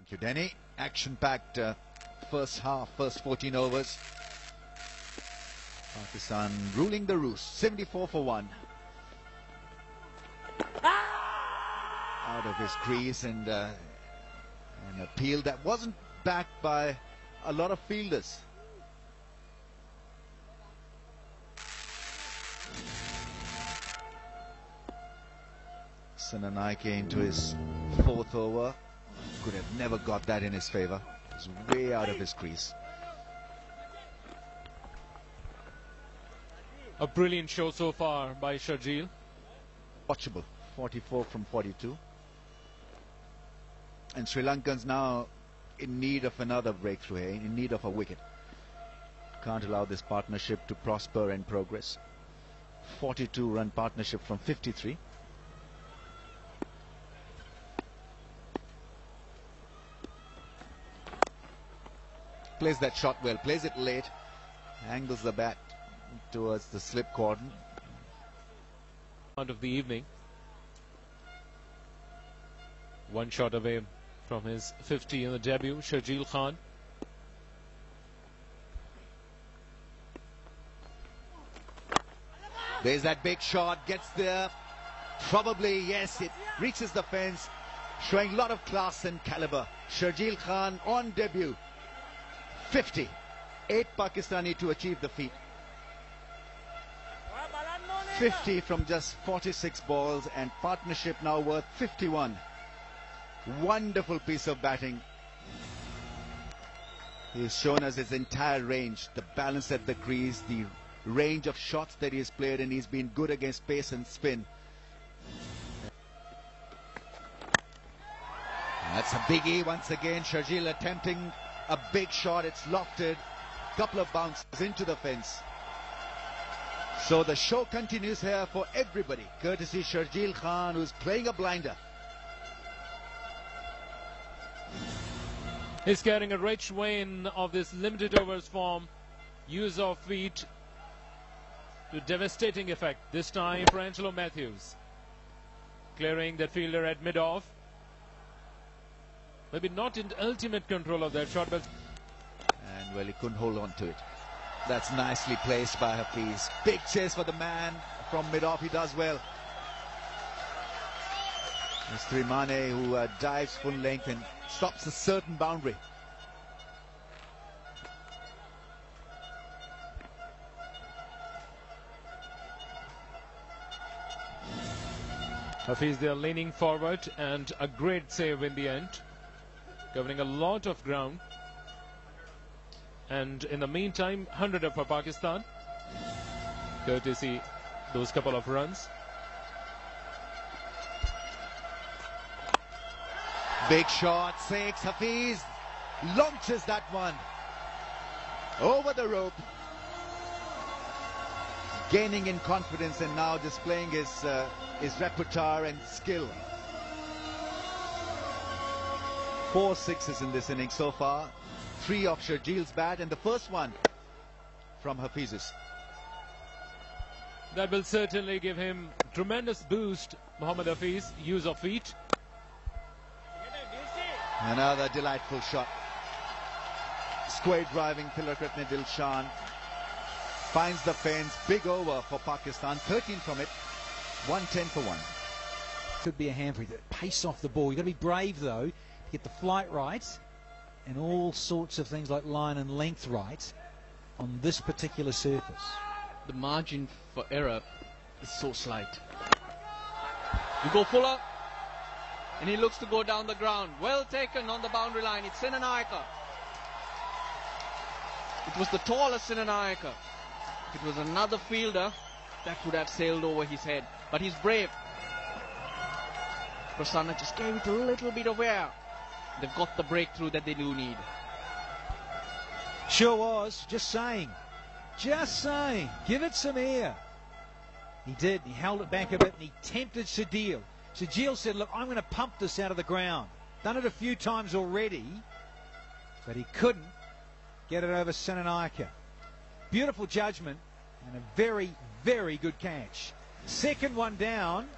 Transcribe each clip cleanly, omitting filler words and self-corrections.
Thank you, Denny. Action-packed first half, first 14 overs. Pakistan ruling the roost, 74 for 1. Out of his crease, and an appeal that wasn't backed by a lot of fielders. Senanayake into his 4th over. Could have never got that in his favour. It was way out of his crease. A brilliant show so far by Sharjeel. Watchable. 44 from 42. And Sri Lankans now in need of another breakthrough here, in need of a wicket. Can't allow this partnership to prosper and progress. 42-run partnership from 53. Plays that shot well, plays it late, angles the bat towards the slip cordon. Out of the evening. One shot away from his 50 in the debut, Sharjeel Khan. There's that big shot, gets there. Probably, yes, it reaches the fence, showing a lot of class and caliber. Sharjeel Khan on debut. 50. 8 Pakistani to achieve the feat. 50 from just 46 balls, and partnership now worth 51. Wonderful piece of batting. He's shown us his entire range, the balance at the crease, the range of shots that he has played, and he's been good against pace and spin. That's a biggie once again. Sharjeel attempting a big shot. It's lofted. Couple of bounces into the fence. So the show continues here for everybody, courtesy Sharjeel Khan, who's playing a blinder. He's carrying a rich vein of this limited overs form. Use of feet to devastating effect. This time for Angelo Matthews. Clearing that fielder at mid-off. Maybe not in ultimate control of that shot, but... And well, he couldn't hold on to it. That's nicely placed by Hafiz. Big chase for the man from mid-off. He does well. Mr. Mane, who dives full length and stops a certain boundary. Hafiz there leaning forward, and a great save in the end, covering a lot of ground. And in the meantime, 100 for Pakistan, courtesy those couple of runs. Big shot, 6. Hafiz launches that one over the rope, gaining in confidence and now displaying his repertoire and skill. 4 sixes in this inning so far. 3 off Sharjeel's bat, and the first one from Hafiz's. That will certainly give him tremendous boost. Mohammad Hafiz, use of feet. Another delightful shot. Square driving Tilakratne Dilshan. Finds the fence. Big over for Pakistan. 13 from it. 110 for 1. Could be a handful. Pace off the ball. You've got to be brave though to get the flight right and all sorts of things like line and length right on this particular surface. The margin for error is so slight. You go Fuller, and he looks to go down the ground. Well taken on the boundary line. It's Senanayake. It was the tallest Senanayake. If it was another fielder, that could have sailed over his head. But he's brave. Prasanna just gave it a little bit of air. They've got the breakthrough that they do need. Sure was. Just saying. Just saying. Give it some air. He did. He held it back a bit and he tempted Sharjeel. Sharjeel said, look, I'm going to pump this out of the ground. Done it a few times already, but he couldn't get it over Senanayake. Beautiful judgment and a very, very good catch. Second one down,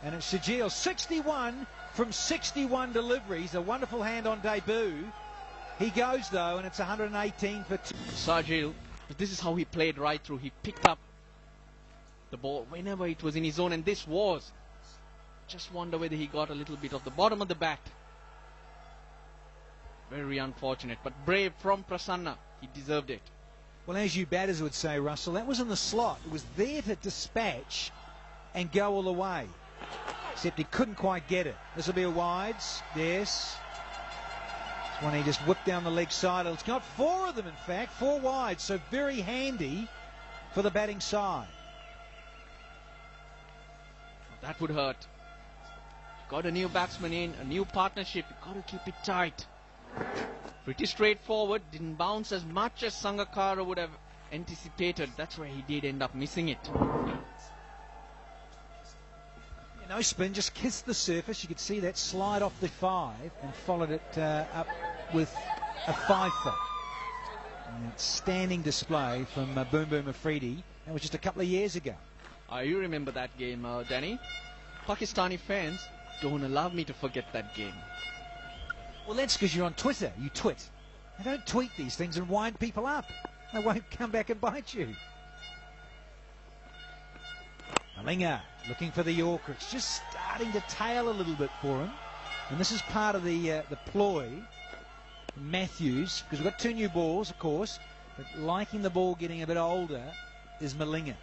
and it's Sharjeel 61 from 61 deliveries. A wonderful hand on debut. He goes though, and it's 118 for 2. Sajil, this is how he played right through. He picked up the ball whenever it was in his zone, and this was. Just wonder whether he got a little bit of the bottom of the bat. Very unfortunate, but brave from Prasanna. He deserved it. Well, as you batters would say, Russell, that was in the slot. It was there to dispatch and go all the way. Except he couldn't quite get it. This will be a wides. Yes. It's one he just whipped down the leg side. It's got 4 of them, in fact. 4 wides, so very handy for the batting side. That would hurt. Got a new batsman in, a new partnership. You've got to keep it tight. Pretty straightforward. Didn't bounce as much as Sangakkara would have anticipated. That's where he did end up missing it. No spin, just kissed the surface. You could see that slide off the 5 and followed it up with a 5-foot. An outstanding display from Boom Boom Afridi. That was just a couple of years ago. You remember that game, Danny? Pakistani fans don't allow me to forget that game. Well, that's because you're on Twitter. You twit. They don't tweet these things and wind people up. They won't come back and bite you. Malinga looking for the Yorker. It's just starting to tail a little bit for him. And this is part of the ploy. Matthews, because we've got 2 new balls, of course, but liking the ball getting a bit older is Malinga.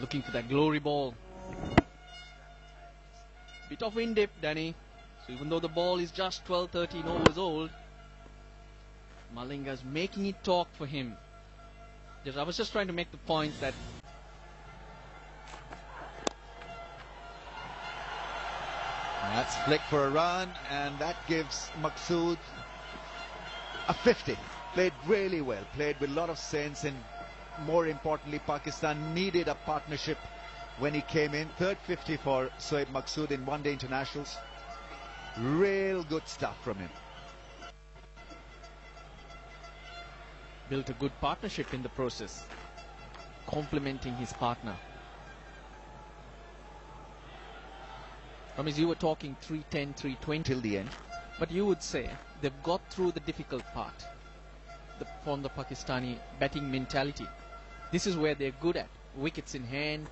Looking for that glory ball. Bit of wind dip, Danny. So even though the ball is just 12-13 overs old, Malinga's making it talk for him. I was just trying to make the point that that's flick for a run, and that gives Maqsood a 50. Played really well, played with a lot of sense, and more importantly, Pakistan needed a partnership when he came in. 3rd 50 for Shoaib Maqsood in one-day internationals. Real good stuff from him. Built a good partnership in the process, complementing his partner. Ramesh, you were talking 310, 320 Till the end. but you would say they've got through the difficult part from the Pakistani batting mentality. This is where they're good at. Wickets in hand,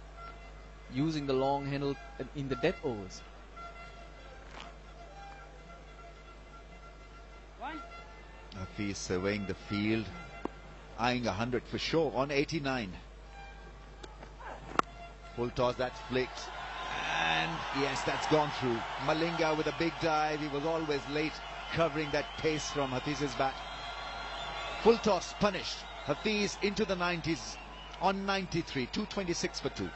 using the long handle in the death overs. Hafiz surveying the field, eyeing 100 for sure on 89. Full toss, that's flicked, and yes, that's gone through. Malinga with a big dive. He was always late covering that pace from Hafiz's bat. Full toss punished. Hafiz into the 90s on 93, 226 for 2.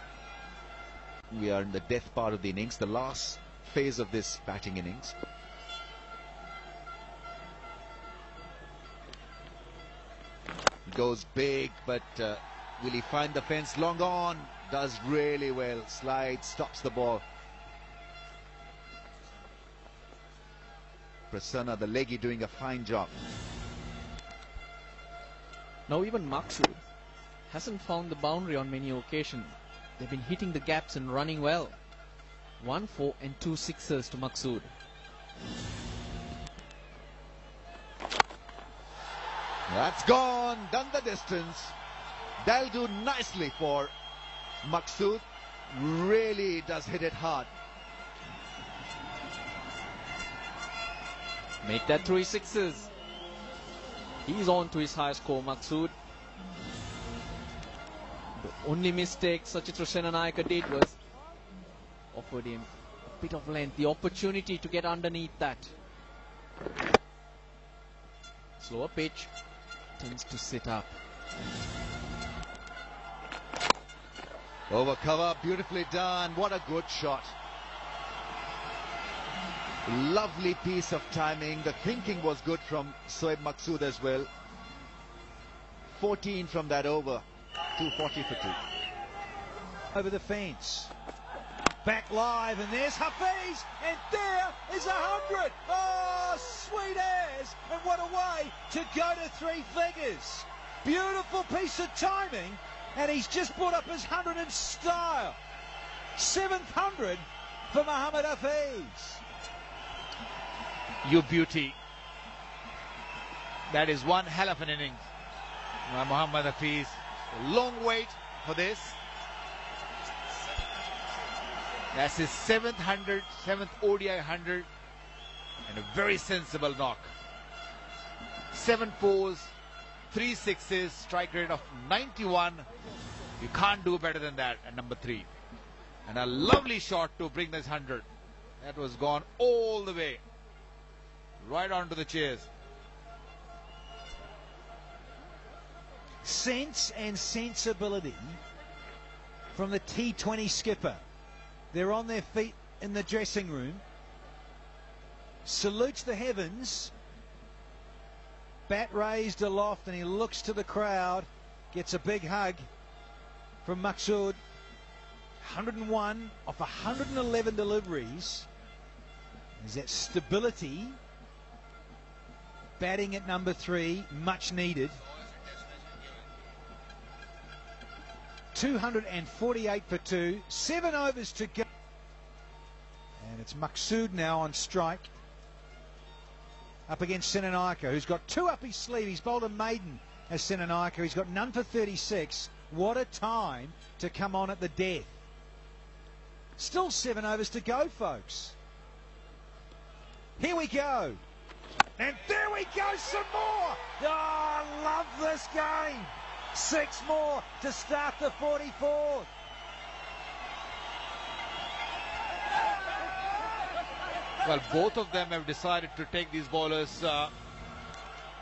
We are in the death part of the innings, the last phase of this batting innings. Goes big, but will he find the fence? Long on, does really well, slides, stops the ball. Prasanna, the leggy, doing a fine job. Now even Maqsood hasn't found the boundary on many occasions. They've been hitting the gaps and running well. 1 4 and 2 sixes to Maqsood. That's gone, done the distance. That'll do nicely for Maqsood. Really does hit it hard. Make that 3 sixes. He's on to his high score, Maqsood. The only mistake Sachitra Senanayaka did was offered him a bit of length, the opportunity to get underneath that. Slower pitch, tends to sit up. Over cover, beautifully done. What a good shot. Lovely piece of timing. The thinking was good from Shoaib Maqsood as well. 14 from that over. 240 for 2. Over the fence. Back live, and there's Hafiz, and there is 100. Oh, sweet as, and what a way to go to 3 figures. Beautiful piece of timing, and he's just put up his 100 in style. 700 for Mohammad Hafiz. You beauty. That is one hell of an innings. Mohammad Hafiz. A long wait for this. That's his 7th ODI 100, and a very sensible knock. 7 fours, 3 sixes, strike rate of 91. You can't do better than that at number 3. And a lovely shot to bring this 100. That was gone all the way, right onto the chairs. Sense and sensibility from the T20 skipper. They're on their feet in the dressing room. Salutes the heavens. Bat raised aloft, and he looks to the crowd. Gets a big hug from Maqsood. 101 off 111 deliveries. There's that stability. Batting at number 3, much needed. 248 for 2, 7 overs to go. And it's Maqsood now on strike. Up against Senanayake, who's got 2 up his sleeve. He's bowled a maiden as Senanayake. He's got none for 36. What a time to come on at the death. Still 7 overs to go, folks. Here we go. And there we go, some more. Oh, I love this game. 6 more to start the 44th. Well, both of them have decided to take these bowlers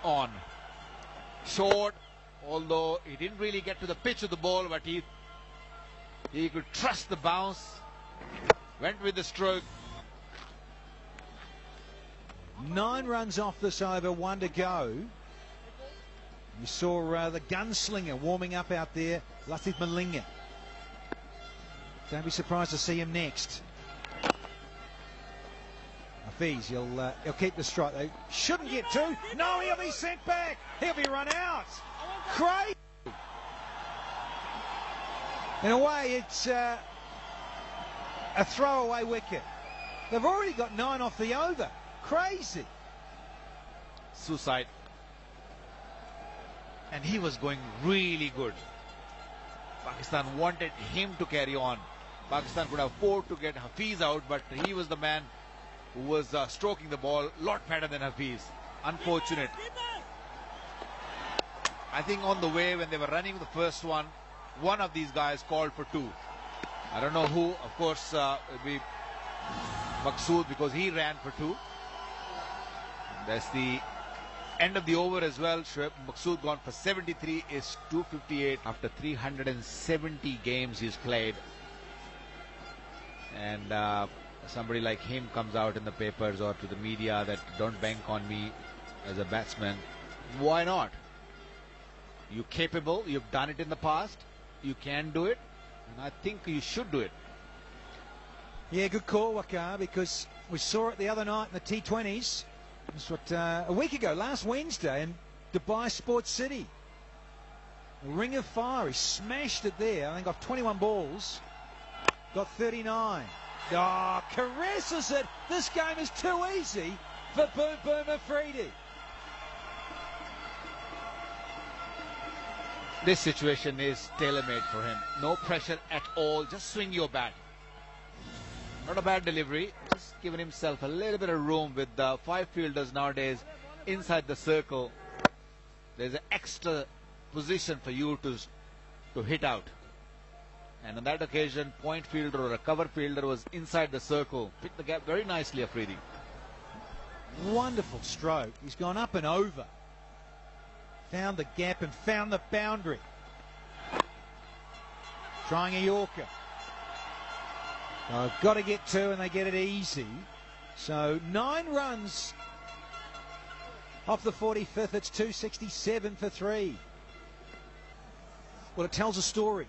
on. Short, although he didn't really get to the pitch of the ball, but he could trust the bounce. Went with the stroke. 9 runs off this over, 1 to go. You saw the gunslinger warming up out there, Latif Malinga. Don't be surprised to see him next. Hafiz, he'll keep the strike. They shouldn't get 2. No, he'll be sent back. He'll be run out. Crazy. In a way, it's a throwaway wicket. They've already got 9 off the over. Crazy. Suicide. And he was going really good. Pakistan wanted him to carry on. Pakistan could afford to get Hafiz out, but he was the man who was stroking the ball a lot better than Hafiz. Unfortunate. I think on the way when they were running the first one of these guys called for 2. I don't know who. Of course, it will be Maqsood, because he ran for 2. That's the end of the over as well. Maqsood gone for 73, is 258 after 370 games he's played. And somebody like him comes out in the papers or to the media that don't bank on me as a batsman. Why not? You're capable, you've done it in the past, you can do it, and I think you should do it. Yeah, good call, Waqar, because we saw it the other night in the T20s. That's what, a week ago, last Wednesday in Dubai Sports City. A ring of fire. He smashed it there. I think off 21 balls. Got 39. Oh, caresses it. This game is too easy for Boom Boom Afridi. This situation is tailor-made for him. No pressure at all. Just swing your bat. Not a bad delivery. Just giving himself a little bit of room with the 5 fielders nowadays inside the circle. There's an extra position for you to hit out. And on that occasion, point fielder or a cover fielder was inside the circle. Picked the gap very nicely, Afridi. Wonderful stroke. He's gone up and over. Found the gap and found the boundary. Trying a Yorker. I've got to get 2 and they get it easy. So 9 runs off the 45th. It's 267 for 3. Well, it tells a story.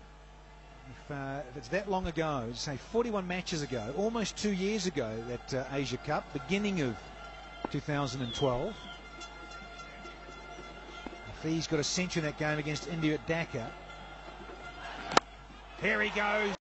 If it's that long ago, say 41 matches ago, almost 2 years ago, that Asia Cup, beginning of 2012. Hafiz got a century in that game against India at Dhaka. Here he goes.